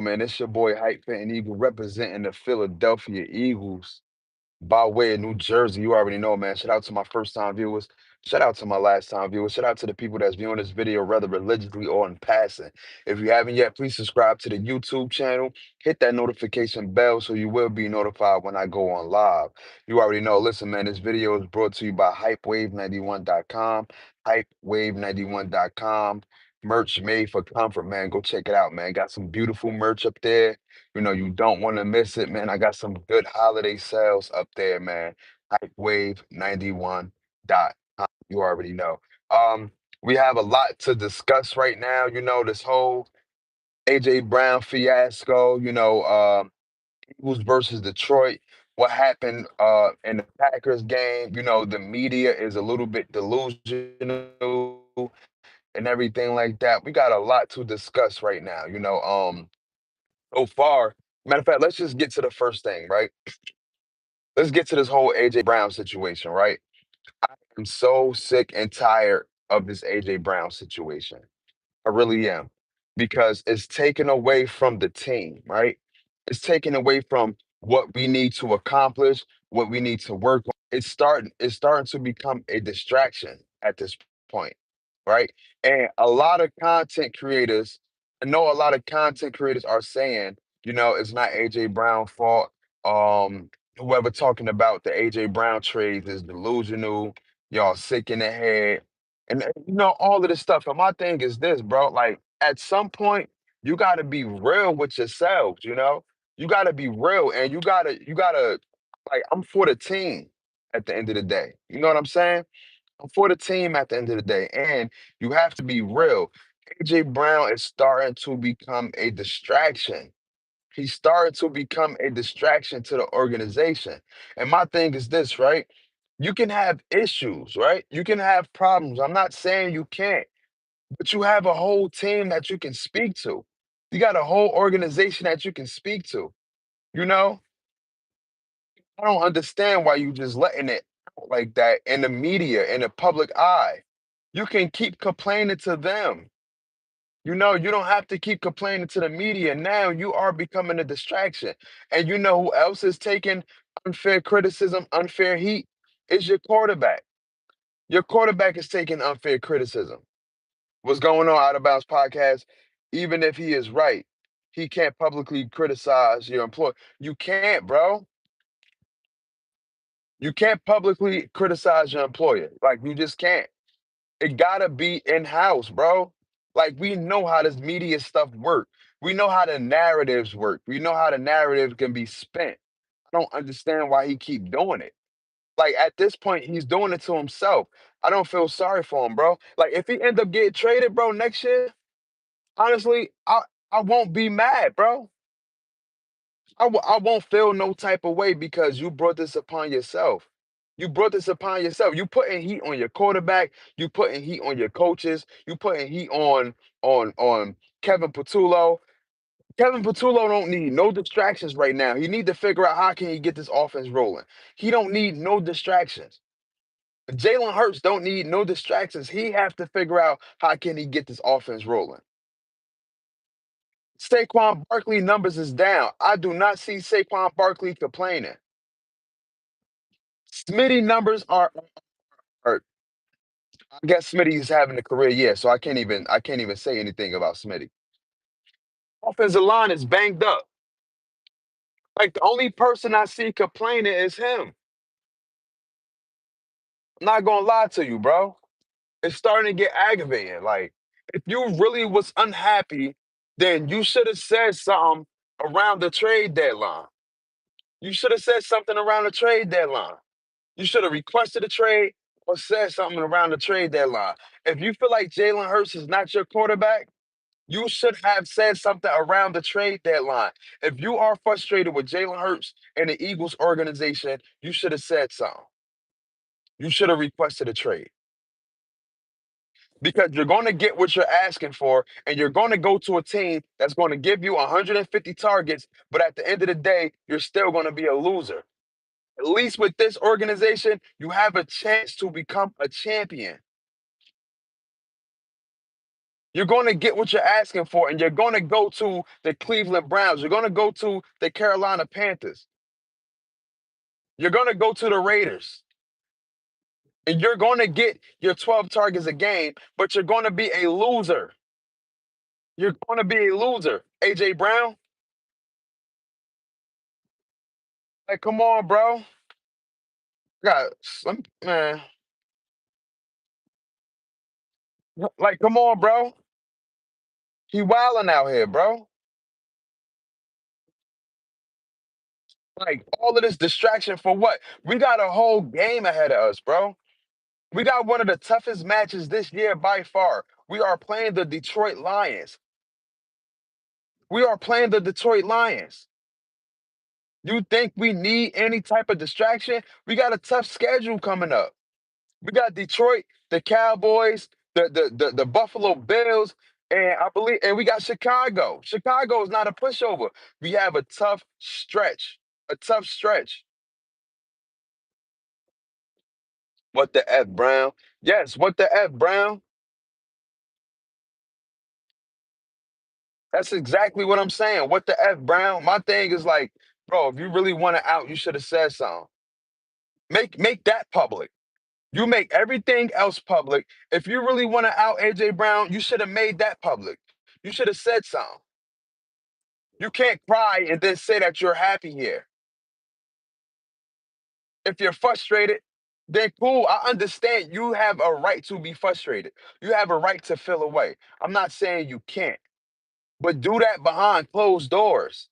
Man, it's your boy Hype Fan Eagle representing the Philadelphia Eagles by way of New Jersey. You already know, man. Shout out to my first time viewers. Shout out to my last time viewers. Shout out to the people that's viewing this video, rather religiously or in passing. If you haven't yet, please subscribe to the YouTube channel. Hit that notification bell so you will be notified when I go on live. You already know. Listen, man, this video is brought to you by HypeWave91.com. HypeWave91.com. Merch made for comfort, man. Go check it out, man. Got some beautiful merch up there. You don't want to miss it, man. I got some good holiday sales up there, man. HypeWave91.com. You already know. Um, we have a lot to discuss right now. This whole AJ Brown fiasco, Eagles versus Detroit. What happened in the Packers game? The media is a little bit delusional and everything like that. We got a lot to discuss right now. So far, matter of fact, let's just get to the first thing, right? Let's get to this whole AJ Brown situation, right? I'm so sick and tired of this AJ Brown situation. I really am. Because it's taken away from the team, right? It's taken away from what we need to accomplish, what we need to work on. It's starting to become a distraction at this point, right? And a lot of content creators, I know a lot of content creators are saying, it's not AJ Brown's fault. Whoever talking about the AJ Brown trades is delusional, y'all sick in the head, and all of this stuff. And my thing is this, bro. Like at some point, you gotta be real with yourselves, You gotta be real and you gotta like I'm for the team at the end of the day. You know what I'm saying? I'm for the team at the end of the day. And you have to be real. AJ Brown is starting to become a distraction. He started to become a distraction to the organization. And my thing is this, right? You can have issues, right? You can have problems. I'm not saying you can't, but you have a whole team that you can speak to. You got a whole organization that you can speak to. You know, I don't understand why you just letting it out like that in the media, in the public eye. You can keep complaining to them. You don't have to keep complaining to the media. Now you are becoming a distraction. And you know who else is taking unfair criticism, unfair heat? Is your quarterback. Your quarterback is taking unfair criticism. What's going on, Out of Bounds Podcast? Even if he is right, he can't publicly criticize your employer. You can't, bro. You can't publicly criticize your employer. Like, you just can't. It gotta be in-house, bro. Like we know how this media stuff work. We know how the narratives work. We know how the narrative can be spent. I don't understand why he keep doing it. Like at this point, he's doing it to himself. I don't feel sorry for him, bro. Like if he end up getting traded, bro, next year, honestly, I won't be mad, bro. I won't feel no type of way because you brought this upon yourself. You brought this upon yourself. You putting heat on your quarterback. You putting heat on your coaches. You putting heat on Kevin Patullo. Kevin Patullo don't need no distractions right now. He need to figure out how can he get this offense rolling. He don't need no distractions. Jalen Hurts don't need no distractions. He have to figure out how can he get this offense rolling. Saquon Barkley numbers is down. I do not see Saquon Barkley complaining. Smitty numbers are I guess Smitty's having a career year, so I can't even say anything about Smitty. Offensive line is banged up. Like the only person I see complaining is him. I'm not gonna lie to you, bro. It's starting to get aggravating. Like, if you really was unhappy, then you should have said something around the trade deadline. You should have said something around the trade deadline. You should have requested a trade or said something around the trade deadline. If you feel like Jalen Hurts is not your quarterback, you should have said something around the trade deadline. If you are frustrated with Jalen Hurts and the Eagles organization, you should have said something. You should have requested a trade because you're going to get what you're asking for, and you're going to go to a team that's going to give you 150 targets, but at the end of the day, you're still going to be a loser. At least with this organization, you have a chance to become a champion. You're going to get what you're asking for, and you're going to go to the Cleveland Browns. You're going to go to the Carolina Panthers. You're going to go to the Raiders, and you're going to get your 12 targets a game, but you're going to be a loser. You're going to be a loser. AJ Brown, like, come on, bro. Got some man. Like, come on, bro. He wilding out here, bro. Like, all of this distraction for what? We got a whole game ahead of us, bro. We got one of the toughest matches this year by far. We are playing the Detroit Lions. We are playing the Detroit Lions. You think we need any type of distraction? We got a tough schedule coming up. We got Detroit, the Cowboys, the Buffalo Bills, and I believe, and we got Chicago. Chicago is not a pushover. We have a tough stretch. A tough stretch. What the F, Brown? Yes, what the F, Brown? That's exactly what I'm saying. What the F, Brown? My thing is like, bro, if you really want to out, you should have said something. Make that public. You make everything else public. If you really want to out AJ Brown, you should have made that public. You should have said something. You can't cry and then say that you're happy here. If you're frustrated, then cool. I understand you have a right to be frustrated. You have a right to feel away. I'm not saying you can't, but do that behind closed doors.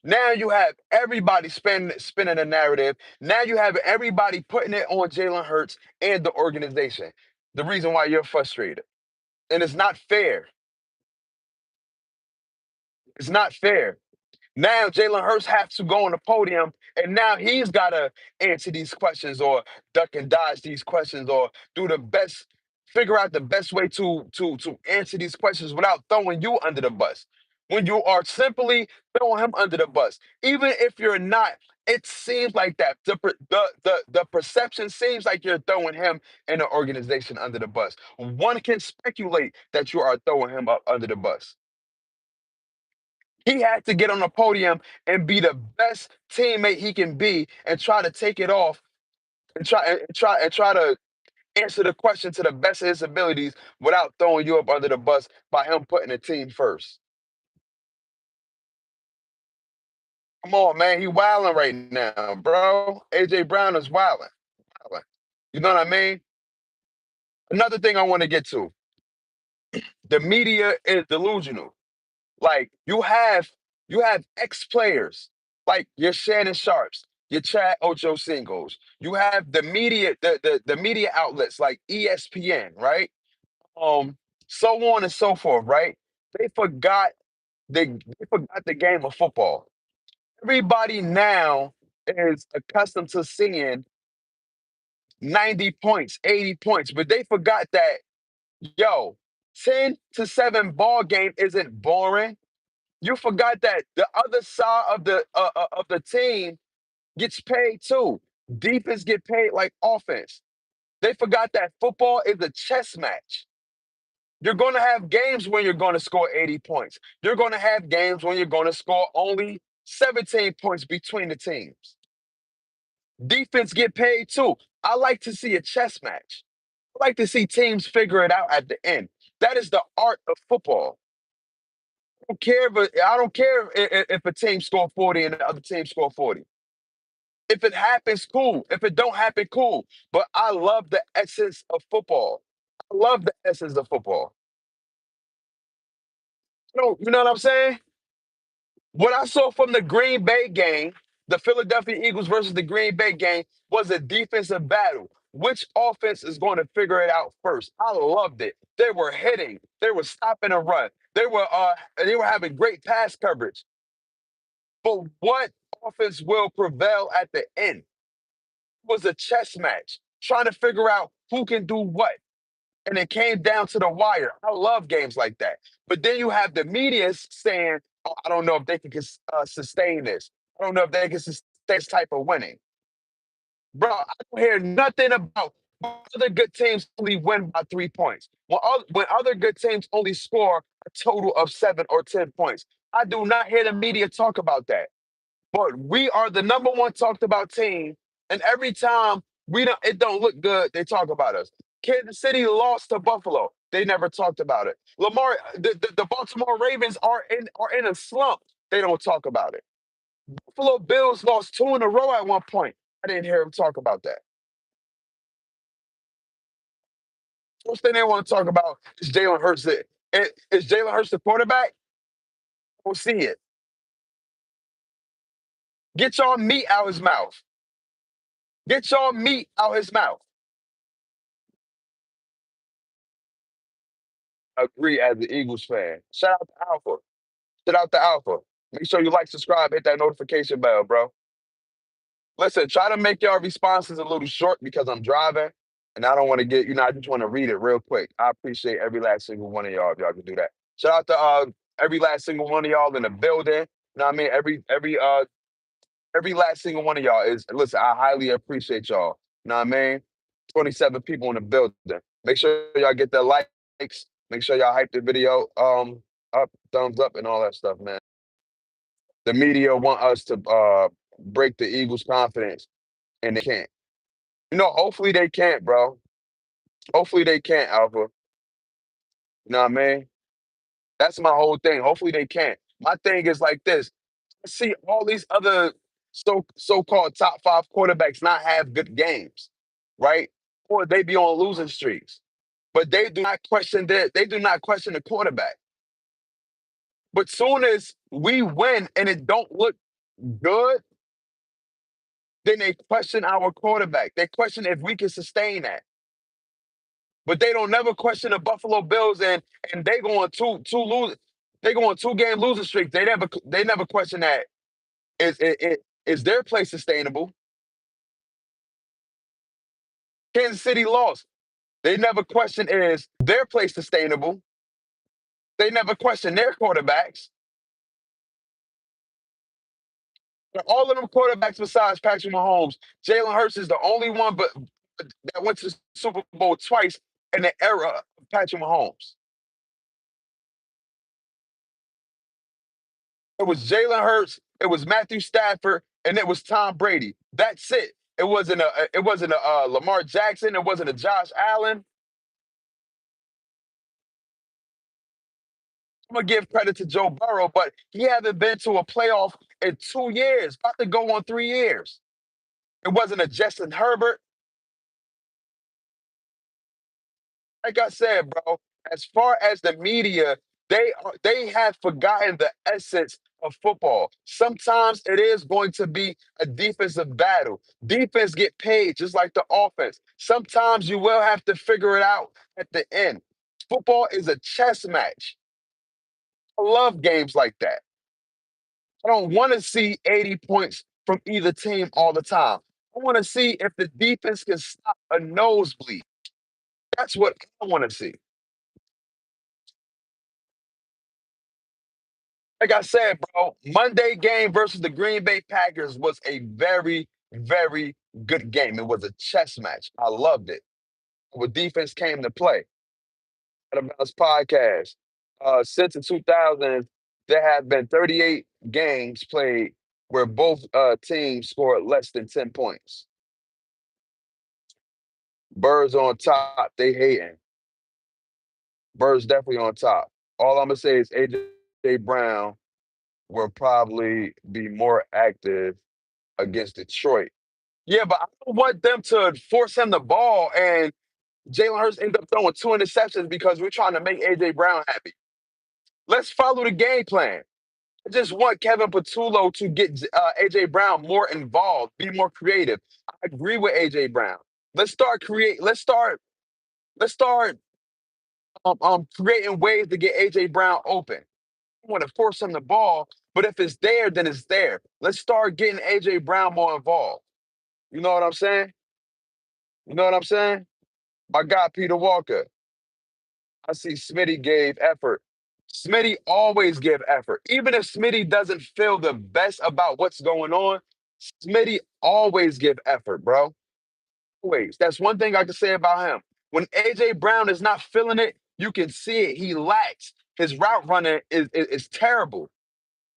Now you have everybody spinning a narrative. Now you have everybody putting it on Jalen Hurts and the organization. The reason why you're frustrated. And it's not fair. It's not fair. Now Jalen Hurts has to go on the podium, and now he's got to answer these questions or duck and dodge these questions or do the best, figure out the best way to answer these questions without throwing you under the bus. When you are simply throwing him under the bus, even if you're not, it seems like that. The perception seems like you're throwing him and the organization under the bus. One can speculate that you are throwing him up under the bus. He had to get on the podium and be the best teammate he can be and try to take it off and try to answer the question to the best of his abilities without throwing you up under the bus by him putting the team first. Come on, man. He wilding right now, bro. AJ Brown is wilding. Wilding. You know what I mean? Another thing I want to get to. The media is delusional. Like you have ex-players like your Shannon Sharps, your Chad Ochocinco's. You have the media, the media outlets like ESPN, right? Um, so on and so forth, right? They forgot they forgot the game of football. Everybody now is accustomed to seeing 90 points, 80 points, but they forgot that, yo, 10 to 7 ball game isn't boring. You forgot that the other side of the team gets paid too. Defense get paid like offense. They forgot that football is a chess match. You're going to have games when you're going to score 80 points. You're going to have games when you're going to score only 17 points between the teams. Defense get paid too. I like to see a chess match. I like to see teams figure it out at the end. That is the art of football. Don't care if I don't care if a team score 40 and the other team score 40. If it happens, cool. If it don't happen, cool. But I love the essence of football. I love the essence of football. You know what I'm saying? What I saw from the Green Bay game, the Philadelphia Eagles versus the Green Bay game, was a defensive battle. Which offense is going to figure it out first? I loved it. They were hitting. They were stopping a run. They were having great pass coverage. But what offense will prevail at the end? It was a chess match, trying to figure out who can do what. And it came down to the wire. I love games like that. But then you have the media saying, oh, I don't know if they can sustain this. I don't know if they can sustain this type of winning. Bro, I don't hear nothing about Other good teams only win by 3 points. When other good teams only score a total of 7 or 10 points. I do not hear the media talk about that. But we are the number one talked about team, and every time it don't look good, they talk about us. Kansas City lost to Buffalo. They never talked about it. The Baltimore Ravens are in a slump. They don't talk about it. Buffalo Bills lost two in a row at one point. I didn't hear them talk about that. First thing they want to talk about is Jalen Hurts. Is Jalen Hurts the quarterback? We'll see it. Get y'all meat out his mouth. Get y'all meat out his mouth. Agree as an Eagles fan. Shout out to Alpha. Shout out to Alpha. Make sure you like, subscribe, hit that notification bell, bro. Listen, try to make your responses a little short because I'm driving and I don't want to I just want to read it real quick. I appreciate every last single one of y'all if y'all can do that. Shout out to every last single one of y'all in the building. You know what I mean? Every last single one of y'all is listen, I highly appreciate y'all. You know what I mean? 27 people in the building. Make sure y'all get the likes. Make sure y'all hype the video up, thumbs up, and all that stuff, man. The media want us to break the Eagles' confidence, and they can't. Hopefully they can't, bro. Hopefully they can't, Alpha. You know what I mean? That's my whole thing. Hopefully they can't. My thing is like this. I see all these other so-called top five quarterbacks not have good games, right? Or they be on losing streaks. But they do not question the quarterback. But soon as we win and it don't look good, then they question our quarterback. They question if we can sustain that. But they don't never question the Buffalo Bills and they go on two-game losing streaks. They never question that. Is their play sustainable? Kansas City lost. They never question is their play sustainable. They never question their quarterbacks. All of them quarterbacks besides Patrick Mahomes, Jalen Hurts is the only one but that went to the Super Bowl twice in the era of Patrick Mahomes. It was Jalen Hurts, it was Matthew Stafford, and it was Tom Brady. That's it. It wasn't a Lamar Jackson. It wasn't a Josh Allen. I'm gonna give credit to Joe Burrow, but he haven't been to a playoff in 2 years, about to go on 3 years. It wasn't a Justin Herbert. Like I said, bro, as far as the media, they have forgotten the essence of football. Sometimes it is going to be a defensive battle. Defense get paid just like the offense. Sometimes you will have to figure it out at the end. Football is a chess match. I love games like that. I don't want to see 80 points from either team all the time. I want to see if the defense can stop a nosebleed. That's what I want to see. Like I said, bro, Monday game versus the Green Bay Packers was a very, very good game. It was a chess match. I loved it. What defense came to play. About this podcast. Since the 2000s, there have been 38 games played where both teams scored less than 10 points. Birds on top, they hating. Birds definitely on top. All I'm gonna say is AJ Brown will probably be more active against Detroit. Yeah, but I don't want them to force him the ball and Jalen Hurts end up throwing two interceptions because we're trying to make AJ Brown happy. Let's follow the game plan. I just want Kevin Patullo to get AJ Brown more involved, be more creative. I agree with AJ Brown. Let's start create. Let's start creating ways to get AJ Brown open. I want to force him the ball, but if it's there, then it's there. Let's start getting AJ Brown more involved. You know what I'm saying? You know what I'm saying? My guy Peter Walker. I see Smitty gave effort. Smitty always give effort. Even if Smitty doesn't feel the best about what's going on, Smitty always give effort, bro. Always. That's one thing I can say about him. When AJ Brown is not feeling it, you can see it. He lacks. His route running is terrible.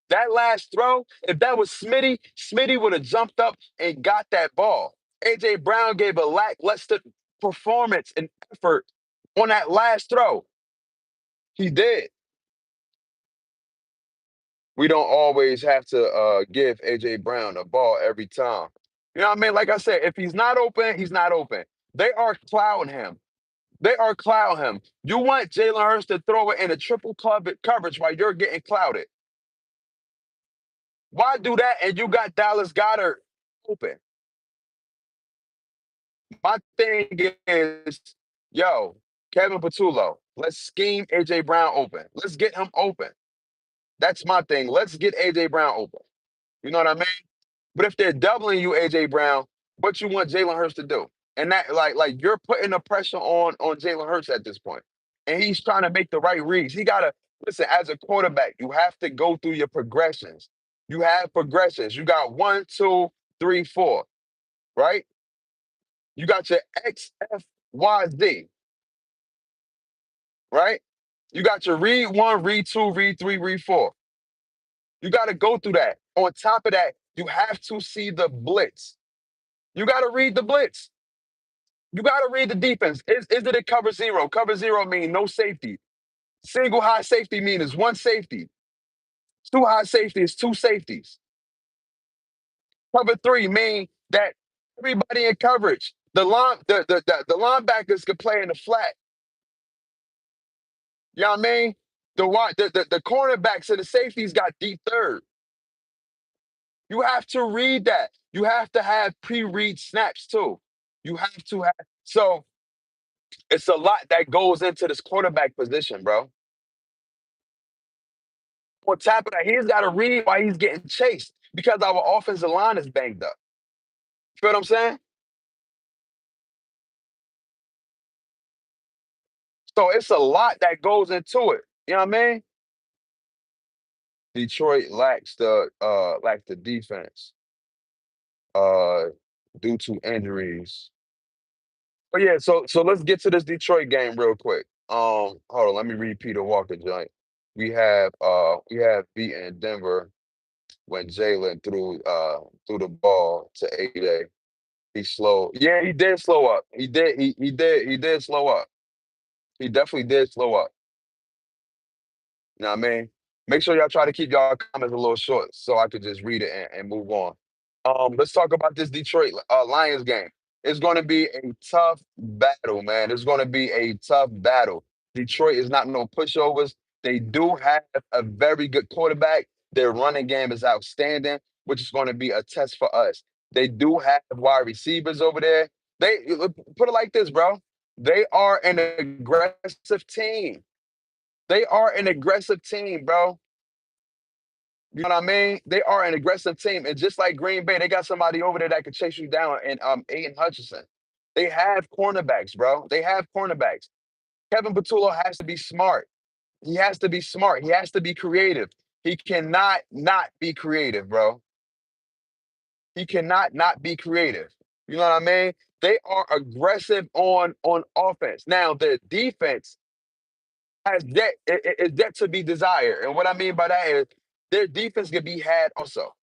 That last throw, if that was Smitty, Smitty would have jumped up and got that ball. AJ Brown gave a lackluster performance and effort on that last throw. He did. We don't always have to give AJ Brown a ball every time. You know what I mean? Like I said, if he's not open, he's not open. They are clouding him. They are clouding him. You want Jalen Hurts to throw it in a triple coverage while you're getting clouded. Why do that? And you got Dallas Goddard open. My thing is, yo, Kevin Patullo, let's scheme AJ Brown open. Let's get him open. That's my thing. Let's get AJ Brown open. You know what I mean? But if they're doubling you, AJ Brown, what you want Jalen Hurts to do? And that like you're putting the pressure on Jalen Hurts at this point. And he's trying to make the right reads. He gotta listen, as a quarterback, you have to go through your progressions. You have progressions. You got one, two, three, four, right? You got your X, F, Y, Z, right? You got your read one, read two, read three, read four. You got to go through that. On top of that, you have to see the blitz. You got to read the blitz. You got to read the defense. Is it a cover zero? Cover zero mean no safety. Single high safety mean is one safety. Two high safety is two safeties. Cover three mean that everybody in coverage. The linebackers could play in the flat. You know what I mean? The cornerbacks and the safeties got deep third. You have to read that. You have to have pre-read snaps too. You have to have so it's a lot that goes into this quarterback position, bro. On top of that, he's got to read why he's getting chased because our offensive line is banged up. Feel what I'm saying? So it's a lot that goes into it. You know what I mean? Detroit lacks the defense uh due to injuries. But yeah, so let's get to this Detroit game real quick. Hold on, let me read Peter Walker joint. We have beaten Denver when Jalen threw the ball to AJ. He slowed. Yeah, he did slow up. He did slow up. He definitely did slow up. You know what I mean? Make sure y'all try to keep y'all comments a little short so I could just read it and move on. Let's talk about this Detroit Lions game. It's going to be a tough battle, man. It's going to be a tough battle. Detroit is not no pushovers. They do have a very good quarterback. Their running game is outstanding, which is going to be a test for us. They do have wide receivers over there. They put it like this, bro. They are an aggressive team. They are an aggressive team, bro. You know what I mean? They are an aggressive team. And just like Green Bay, they got somebody over there that could chase you down and Aiden Hutchinson. They have cornerbacks, bro. They have cornerbacks. Kevin Patullo has to be smart. He has to be smart. He has to be creative. He cannot not be creative, bro. He cannot not be creative. You know what I mean? They are aggressive on offense. Now the defense has that is that to be desired. And what I mean by that is their defense can be had also.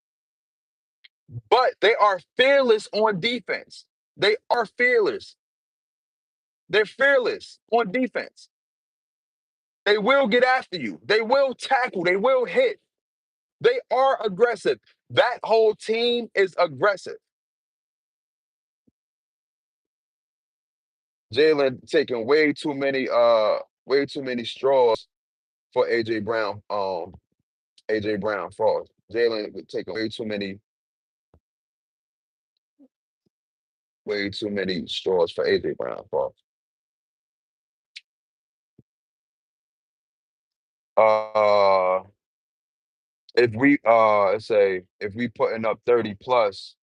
But they are fearless on defense. They are fearless. They're fearless on defense. They will get after you. They will tackle. They will hit. They are aggressive. That whole team is aggressive. Jalen taking way too many straws for AJ Brown. AJ Brown falls. Jalen taking way too many straws for AJ Brown falls. Uh if we let's say if we putting up 30 plus,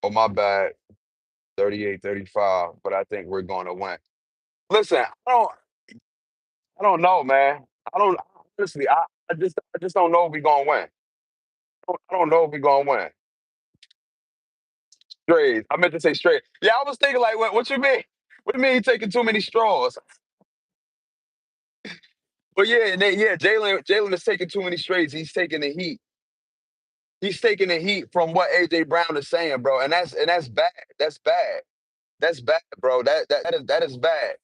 oh my bad, 38, 35, but I think we're gonna win. Listen, I don't know, man. I don't honestly I just don't know if we're gonna win. I don't know if we're gonna win. Strays. I meant to say straight. Yeah, I was thinking like, what you mean? What do you mean he taking too many straws? But yeah, and then, yeah, Jalen is taking too many strays. He's taking the heat. He's taking the heat from what AJ Brown is saying, bro, and that's bad. That's bad. That's bad, bro. That is bad.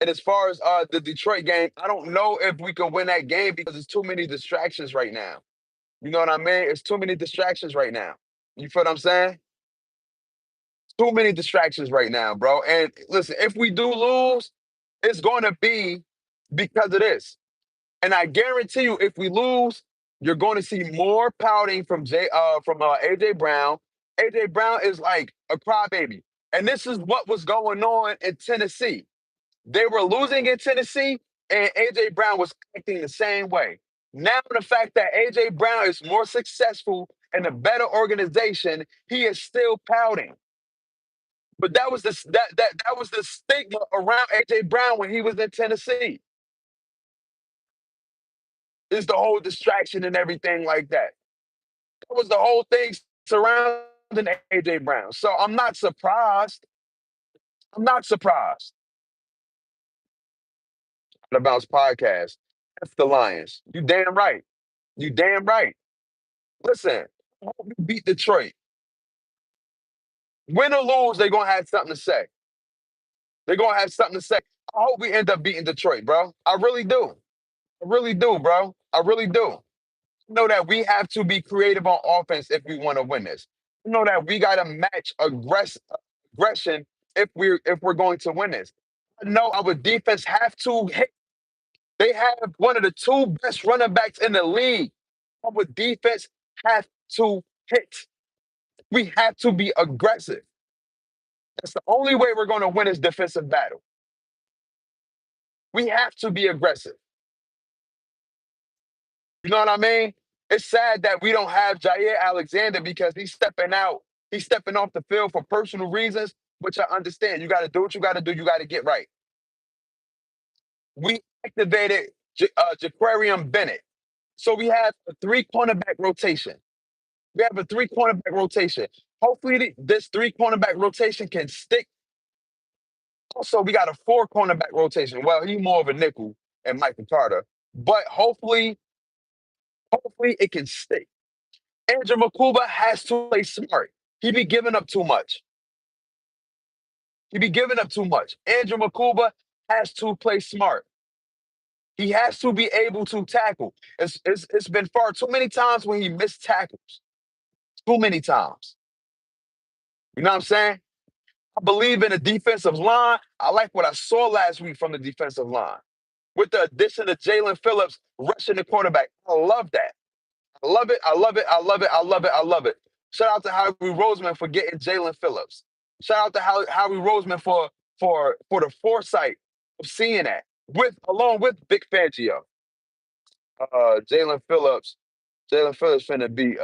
And as far as the Detroit game, I don't know if we can win that game because there's too many distractions right now. You know what I mean? It's too many distractions right now. You feel what I'm saying? Too many distractions right now, bro. And listen, if we do lose, it's going to be because of this. And I guarantee you, if we lose, you're going to see more pouting from AJ Brown. AJ Brown is like a crybaby, and this is what was going on in Tennessee. They were losing in Tennessee, and AJ Brown was acting the same way. Now, the fact that AJ Brown is more successful in a better organization, he is still pouting. But that was the stigma around AJ Brown when he was in Tennessee. Is the whole distraction and everything like that. That was the whole thing surrounding AJ Brown. So I'm not surprised. I'm not surprised. The Bounce podcast. That's the Lions. You damn right. You damn right. Listen, I hope you beat Detroit. Win or lose, they're gonna have something to say. They're gonna have something to say. I hope we end up beating Detroit, bro. I really do. I really do, bro. I really do. Know that we have to be creative on offense if we want to win this. Know that we got to match aggression if we're going to win this. I know our defense have to hit. They have one of the two best running backs in the league. Our defense have to hit. We have to be aggressive. That's the only way we're going to win this defensive battle. We have to be aggressive. You know what I mean? It's sad that we don't have Jair Alexander because he's stepping out. He's stepping off the field for personal reasons, which I understand. You got to do what you got to do. You got to get right. We activated Jaquarium Bennett. So we have a three cornerback rotation. We have a three cornerback rotation. Hopefully, this three cornerback rotation can stick. Also, we got a four cornerback rotation. Well, he's more of a nickel and Michael Carter. But hopefully it can stick. Andrew Makuba has to play smart. He be giving up too much. He be giving up too much. Andrew Makuba has to play smart. He has to be able to tackle. It's been far too many times when he missed tackles. Too many times. You know what I'm saying? I believe in the defensive line. I like what I saw last week from the defensive line. With the addition of Jalen Phillips rushing the quarterback. I love that. I love it. I love it. I love it. I love it. I love it. Shout out to Howie Roseman for getting Jalen Phillips. Shout out to Howie Roseman for the foresight of seeing that along with Vic Fangio. Jalen Phillips. Jalen Phillips finna be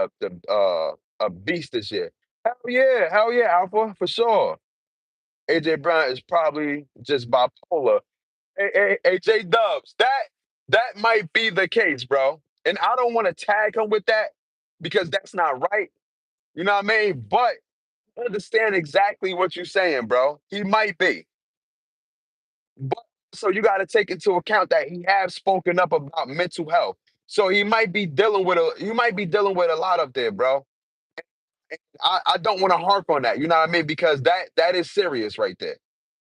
a beast this year. Hell yeah, Alpha for sure. AJ Brown is probably just bipolar. AJ Dubs, that might be the case, bro. And I don't want to tag him with that because that's not right. You know what I mean? But I understand exactly what you're saying, bro. He might be. But so you got to take into account that he has spoken up about mental health. So he might be dealing with a lot up there, bro. I don't want to harp on that. You know what I mean? Because that is serious right there.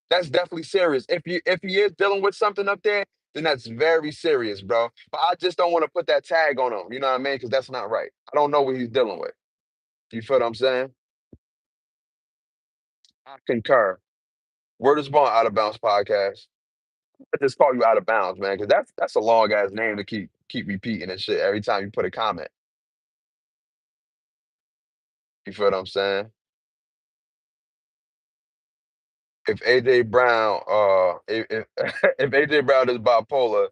That's definitely serious. If he is dealing with something up there, then that's very serious, bro. But I just don't want to put that tag on him. You know what I mean? Because that's not right. I don't know what he's dealing with. You feel what I'm saying? I concur. Word is born out of bounds podcast. I just call you out of bounds, man, because that's a long ass name to keep repeating and shit every time you put a comment. You feel what I'm saying? If AJ Brown, if if AJ Brown is bipolar,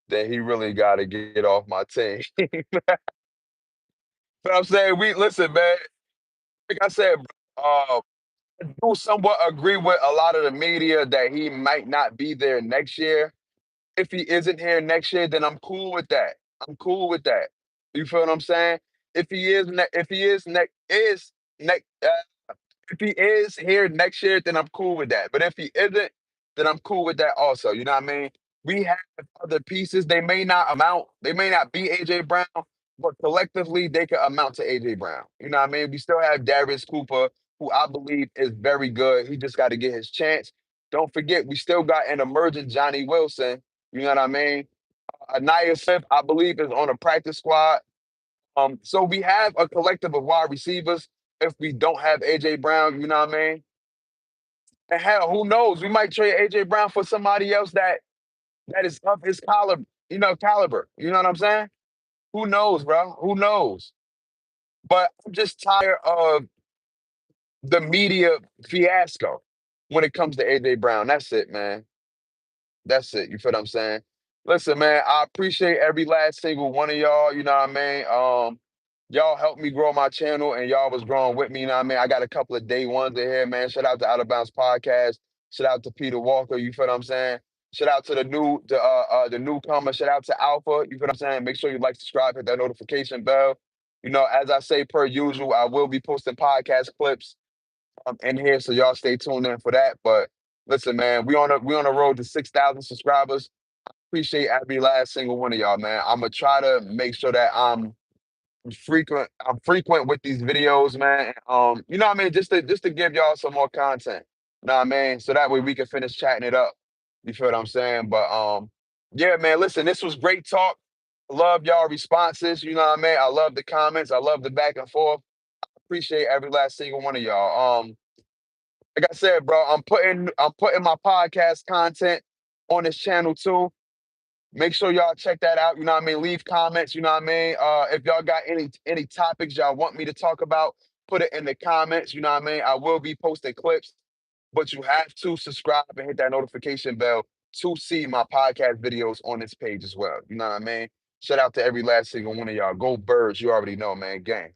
then he really got to get off my team. But I'm saying, we listen, man. Like I said, I do somewhat agree with a lot of the media that he might not be there next year. If he isn't here next year, then I'm cool with that. I'm cool with that. You feel what I'm saying? If he is, if he is next, If he is here next year, then I'm cool with that. But if he isn't, then I'm cool with that also. You know what I mean? We have other pieces. They may not be AJ Brown, but collectively they could amount to AJ Brown. You know what I mean? We still have Darius Cooper, who I believe is very good. He just got to get his chance. Don't forget, we still got an emerging Johnny Wilson. You know what I mean? Anaya Smith, I believe, is on a practice squad. So we have a collective of wide receivers. If we don't have AJ Brown, you know what I mean? And hell, who knows? We might trade AJ Brown for somebody else that is of his caliber. You know what I'm saying? Who knows, bro? Who knows? But I'm just tired of the media fiasco when it comes to AJ Brown. That's it, man. That's it. You feel what I'm saying? Listen, man, I appreciate every last single one of y'all. You know what I mean? Y'all helped me grow my channel and y'all was growing with me. You know what I mean? I got a couple of day ones in here, man. Shout out to Out of Bounds Podcast. Shout out to Peter Walker. You feel what I'm saying? Shout out to the newcomer. Shout out to Alpha. You feel what I'm saying? Make sure you like, subscribe, hit that notification bell. You know, as I say per usual, I will be posting podcast clips in here, so y'all stay tuned in for that. But listen, man, we on the road to 6,000 subscribers. Appreciate every last single one of y'all, man. I'm gonna try to make sure that I'm frequent with these videos, man. You know what I mean? Just to give y'all some more content. You know what I mean? So that way we can finish chatting it up. You feel what I'm saying? But yeah, man, listen, this was great talk. I love y'all responses. You know what I mean? I love the comments. I love the back and forth. Appreciate every last single one of y'all. Like I said, bro, I'm putting my podcast content on this channel too. Make sure y'all check that out. You know what I mean? Leave comments. You know what I mean? If y'all got any topics y'all want me to talk about, put it in the comments. You know what I mean? I will be posting clips, but you have to subscribe and hit that notification bell to see my podcast videos on this page as well. You know what I mean? Shout out to every last single one of y'all. Go Birds. You already know, man. Gang.